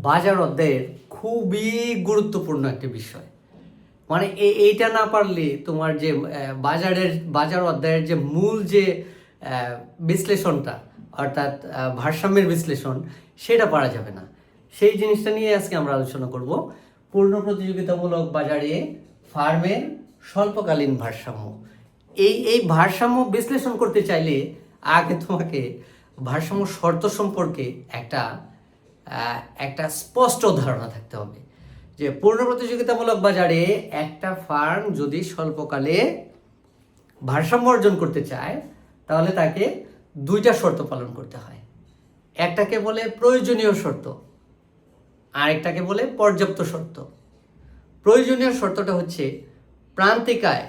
বাজার অধ্যায়ের খুবই গুরুত্বপূর্ণ একটি বিষয়। মানে এইটা না পারলে তোমার যে বাজার অধ্যায়ের যে মূল যে বিশ্লেষণটা, অর্থাৎ ভারসাম্যের বিশ্লেষণ, সেটা পারা যাবে না। সেই জিনিসটা নিয়ে আজকে আমরা আলোচনা করব। পূর্ণ প্রতিযোগিতামূলক বাজারে ফার্মের স্বল্পকালীন ভারসাম্য। এই ভারসাম্য বিশ্লেষণ করতে চাইলে আগে তোমাকে ভারসাম্য শর্ত সম্পর্কে একটা স্পষ্ট ধারণা থাকতে হবে যে পূর্ণ প্রতিযোগিতামূলক বাজারে একটা ফার্ম যদি স্বল্পকালে ভারসাম্য অর্জন করতে চায় তাহলে তাকে দুইটা শর্ত পালন করতে হয়। একটাকে বলে প্রয়োজনীয় শর্ত, আরেকটাকে বলে পর্যাপ্ত শর্ত। প্রয়োজনীয় শর্তটা হচ্ছে প্রান্তিক আয়,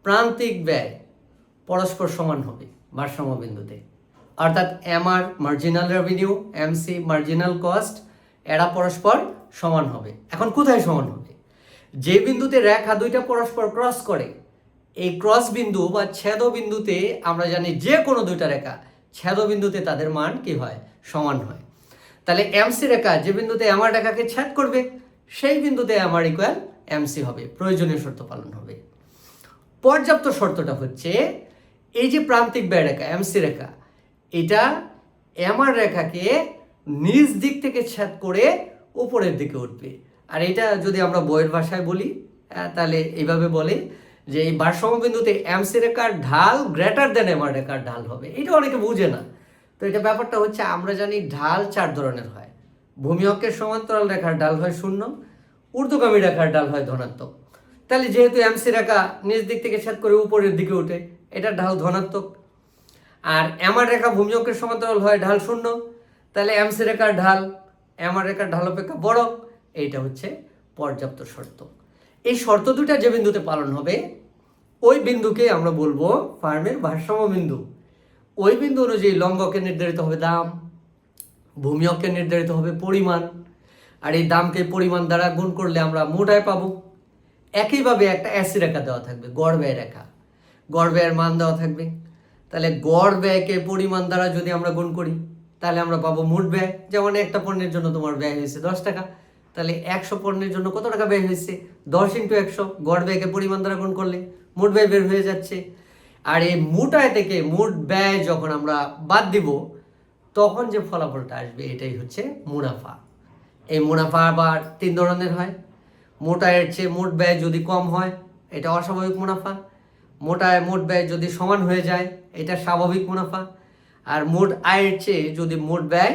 প্রান্তিক ব্যয় পরস্পর সমান হবে ভারসাম্য বিন্দুতে, অর্থাৎ MR marginal revenue, MC marginal cost, এরা পরস্পর সমান হবে। এখন কোথায় সমান হবে? যে বিন্দুতে রেখা দুইটা পরস্পর ক্রস করে, এই ক্রস বিন্দু বা ছেদ বিন্দুতে আমরা জানি যে কোনো দুইটা রেখা ছেদ বিন্দুতে তাদের মান কি হয়? সমান হয়। তাহলে এমসি রেখা যে বিন্দুতে এমআর রেখাকে ছেদ করবে সেই বিন্দুতে এমআর ইকুয়াল এমসি হবে, প্রয়োজনীয় শর্ত পালন হবে। পর্যাপ্ত শর্তটা হচ্ছে এই যে প্রান্তিক ব্যয় রেখা এমসি রেখা, এটা এমআর রেখাকে নিচ দিক থেকে ছেদ করে উপরের দিকে উঠবে। আর এটা যদি আমরা বইয়ের ভাষায় বলি তাহলে এইভাবে বলে যে এই ভারসাম্য বিন্দুতে এমসি রেখার ঢাল গ্রেটার দেন এমআর রেখার ঢাল হবে। এটা অনেকে বুঝে না। তো এটা ব্যাপারটা হচ্ছে আমরা জানি ঢাল চার ধরনের হয়। ভূমি অক্ষের সমান্তরাল রেখার ঢাল হয় 0, ঊর্ধ্বগামী রেখার ঢাল হয় ধনাত্মক। তাহলে যেহেতু এমসি রেখা নিচ দিক থেকে ছেদ করে উপরের দিকে উঠে, এটা ঢাল ধনাত্মক। আর এমআর রেখা ভূমি অক্ষের সমান্তরাল হয় ঢাল 0, তাহলে এমসি রেখার ঢাল এমআর রেখার ঢাল অপেক্ষা বড়। এইটা হচ্ছে পর্যাপ্ত শর্ত। এই শর্ত দুটা যে বিন্দুতে পালন হবে ওই বিন্দুকে আমরা বলবো ফার্মের ভারসাম্য বিন্দু। ওই বিন্দু অনুযায়ী লম্ব অক্ষে নির্ধারিত হবে দাম, ভূমি অক্ষে নির্ধারিত হবে পরিমাণ, আর এই দামকে পরিমাণ দ্বারা গুণ করলে আমরা মোট আয় পাবো। একইভাবে একটা এসি রেখা দেওয়া থাকবে, গড় ব্যয় রেখা, গড় ব্যয়ের মান দেওয়া থাকবে। তাহলে গড় ব্যয়কে পরিমাণ দ্বারা যদি আমরা গুণ করি তাহলে আমরা পাবো মোট ব্যয়। যেমন একটা পণ্যের জন্য তোমার ব্যয় হয়েছে 10 টাকা, তাহলে 100 পণ্যের জন্য কত টাকা ব্যয় হয়েছে? 10 × 100, গড় ব্যয়কে পরিমাণ দ্বারা গুণ করলে মোট ব্যয় বের হয়ে যাচ্ছে। আর এই মোট আয় থেকে মোট ব্যয় যখন আমরা বাদ দিব তখন যে ফলাফলটা আসবে এটাই হচ্ছে মুনাফা। এই মুনাফা আবার 3 ধরনের হয়। মোট আয়ের চেয়ে মোট ব্যয় যদি কম হয় এটা অস্বাভাবিক মুনাফা, মোট আয় মোট ব্যয় যদি সমান হয়ে যায় এটা স্বাভাবিক মুনাফা, আর মোট আয়ের চেয়ে যদি মোট ব্যয়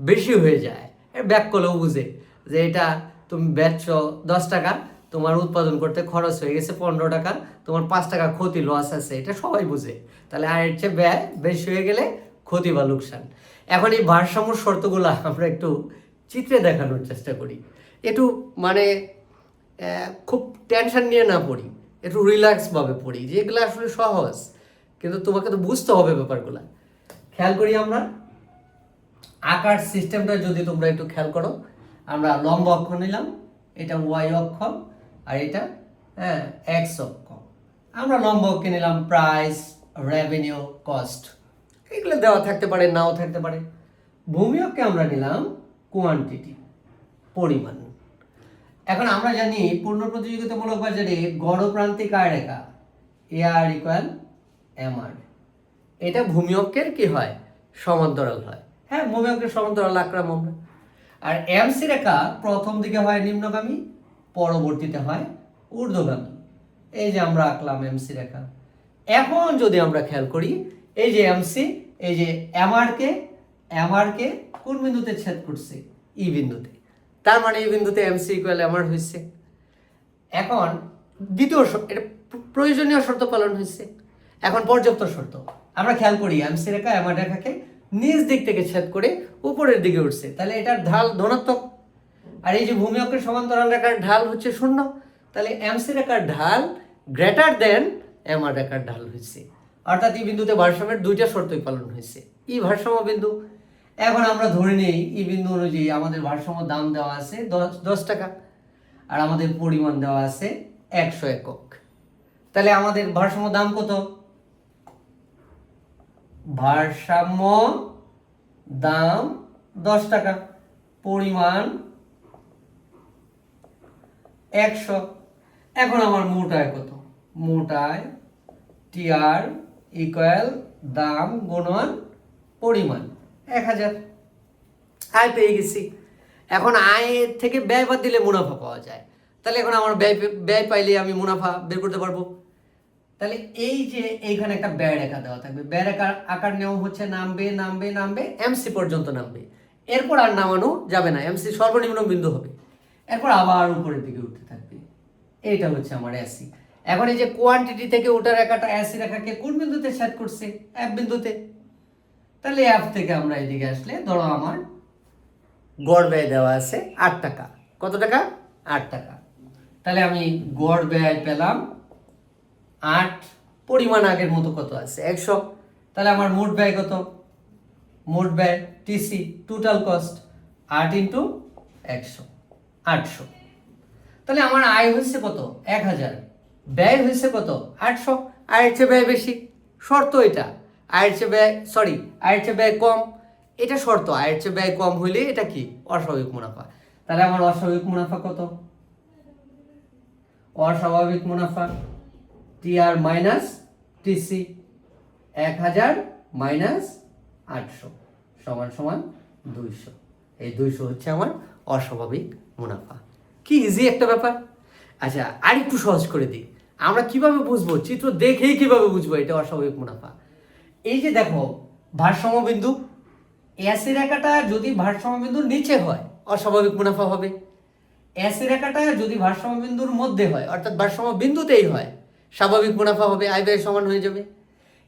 বেশি হয়ে যায়, ব্যাক করলেও বুঝে যে এটা তুমি বেচছ 10 টাকা, তোমার উৎপাদন করতে খরচ হয়ে গেছে 15 টাকা, তোমার 5 টাকা ক্ষতি লস আছে, এটা সবাই বুঝে। তাহলে আয়ের চেয়ে ব্যয় বেশি হয়ে গেলে ক্ষতি বা লোকসান। এখন এই ভারসাম্য শর্তগুলো আমরা একটু চিত্রে দেখানোর চেষ্টা করি, একটু মানে খুব টেনশন নিয়ে না পড়ি, একটু রিল্যাক্সভাবে পড়ি, যেগুলো আসলে সহজ, কিন্তু তোমাকে তো বুঝতে হবে ব্যাপারগুলো। খেয়াল করি আমরা আকার সিস্টেমটা যদি তোমরা একটু খেয়াল করো, আমরা লম্ব অক্ষ নিলাম, এটা ওয়াই অক্ষ, আর এটা এক্স অক্ষ। আমরা লম্ব অক্ষে নিলাম প্রাইস, রেভিনিউ, কস্ট, এগুলো দেওয়া থাকতে পারে নাও থাকতে পারে। ভূমি অক্ষে আমরা নিলাম কোয়ান্টিটি, পরিমাণ। এখন আমরা জানি পূর্ণ প্রতিযোগিতামূলক বাজারে গড় প্রান্তিক আয় রেখা এআর ইকুয়াল এমআর, এটা ভূমি অক্ষের কি হয়? সমান্তরাল হয়। হ্যাঁ, ভূমি অক্ষের সমান্তরাল আঁকলাম আমরা। আর এমসি রেখা প্রথম দিকে হয় নিম্নগামী, পরবর্তীতে হয় ঊর্ধ্বগামী। এই যে আমরা আঁকলাম এমসি রেখা। এখন যদি আমরা খেয়াল করি এই যে এমসি, এই যে এমআরকে কোন বিন্দুতে ছেদ করছে? ই বিন্দুতে। তার মানে এই বিন্দুতে এমসি ইকুয়াল এমআর হয়েছে। এখন দ্বিতীয় এটা প্রয়োজনীয় শর্ত পালন হয়েছে। এখন পর্যাপ্ত শর্ত আমরা খেয়াল করি, এমসি রেখা এমআর রেখাকে নিচ দিক থেকে ছেদ করে উপরের দিকে উঠছে, তাহলে এটার ঢাল ধনাত্মক। আর এই যে ভূমি অক্ষের সমান্তরাল রেখার ঢাল হচ্ছে 0, তাহলে এমসি রেখার ঢাল গ্রেটার দেন এমআর রেখার ঢাল হয়েছে। অর্থাৎ এই বিন্দুতে ভারসাম্যের দুইটা শর্তই পালন হয়েছে। ই ভারসাম্য বিন্দু। এখন আমরা ধরে নিই এই বিন্দু অনুযায়ী আমাদের ভারসাম্য দাম দেওয়া আছে 10 টাকা, আর আমাদের পরিমাণ দেওয়া আছে 100 একক। তাহলে আমাদের ভারসাম্য দাম কত? ভারসাম্য দাম 10 টাকা। পরিমাণ 100। এখন আমার মোট আয় কত? মোট আয় টিআর ইকুয়াল দাম গুণন পরিমাণ 1000। আয় পেয়ে গেছি। এখন আয়ের থেকে ব্যয় বাদ দিলে মুনাফা পাওয়া যায়। তাহলে এখন আমার ব্যয় পাইলে আমি মুনাফা বের করতে পারবো। তাহলে এই যে এইখানে একটা ব্যয় রেখা দেওয়া থাকবে, ব্যয় রেখার আকার নিয়ম হচ্ছে নামবে নামবে নামবে, এমসি পর্যন্ত নামবে, এরপর আর নামানো যাবে না, এমসি সর্বনিম্ন বিন্দু হবে, এরপর আবার উপরের দিকে উঠতে থাকবে। এইটা হচ্ছে আমার এসি। এখন এই যে কোয়ান্টিটি থেকে ওটা রেখাটা এসি রেখাকে কোন বিন্দুতে সেট করছে? এফ বিন্দুতে। তাহলে এফ থেকে আমরা এদিকে আসলে ধরো আমার গড় ব্যয় দেওয়া আছে 8 টাকা। কত টাকা? 8 টাকা। তাহলে আমি গড় ব্যয় পেলাম 8, পরিমাণ আগের মতো কত আছে? 100। তাহলে আমার মোট ব্যয় কত? মোট ব্যয় টিসি টোটাল কস্ট 8 ইন্টু 100, 800। তাহলে আমার আয় হয়েছে কত? 1000। ব্যয় হয়েছে কত? 800। আয়ের চেয়ে ব্যয় বেশি, শর্ত এটা। আয়ের চেয়ে ব্যয় আয়ের চেয়ে ব্যয় কম, এটা শর্ত। আয়ের চেয়ে ব্যয় কম হইলে এটা কি? অস্বাভাবিক মুনাফা। তাহলে আমার অস্বাভাবিক মুনাফা কত? অস্বাভাবিক মুনাফা টিআর মাইনাস টিসি 1000 মাইনাস 800 সমান সমান 200। এই 200 হচ্ছে আমার অস্বাভাবিক মুনাফা। কি ইজি একটা ব্যাপার। আচ্ছা, আর একটু সহজ করে দিই। আমরা কিভাবে বুঝবো? চিত্র দেখেই কিভাবে বুঝবো এটা অস্বাভাবিক মুনাফা? এই যে দেখো ভারসাম্য বিন্দু, এসি রেখাটা যদি ভারসাম্য বিন্দুর নিচে হয় অস্বাভাবিক মুনাফা হবে। এসি রেখাটা যদি ভারসাম্য বিন্দুর মধ্যে হয়, অর্থাৎ ভারসাম্য বিন্দুতেই হয়, স্বাভাবিক মুনাফা হবে, আয় ব্যয় সমান হয়ে যাবে।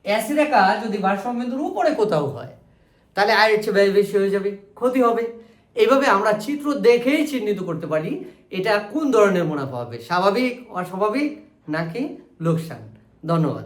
এসি রেখা যদি ভারসাম্য বিন্দুর উপরে কোথাও হয়, তাহলে আয়ের চেয়ে ব্যয় বেশি হয়ে যাবে, ক্ষতি হবে। এইভাবে আমরা চিত্র দেখেই চিহ্নিত করতে পারি এটা কোন ধরনের মুনাফা হবে, স্বাভাবিক, অস্বাভাবিক নাকি লোকসান। ধন্যবাদ।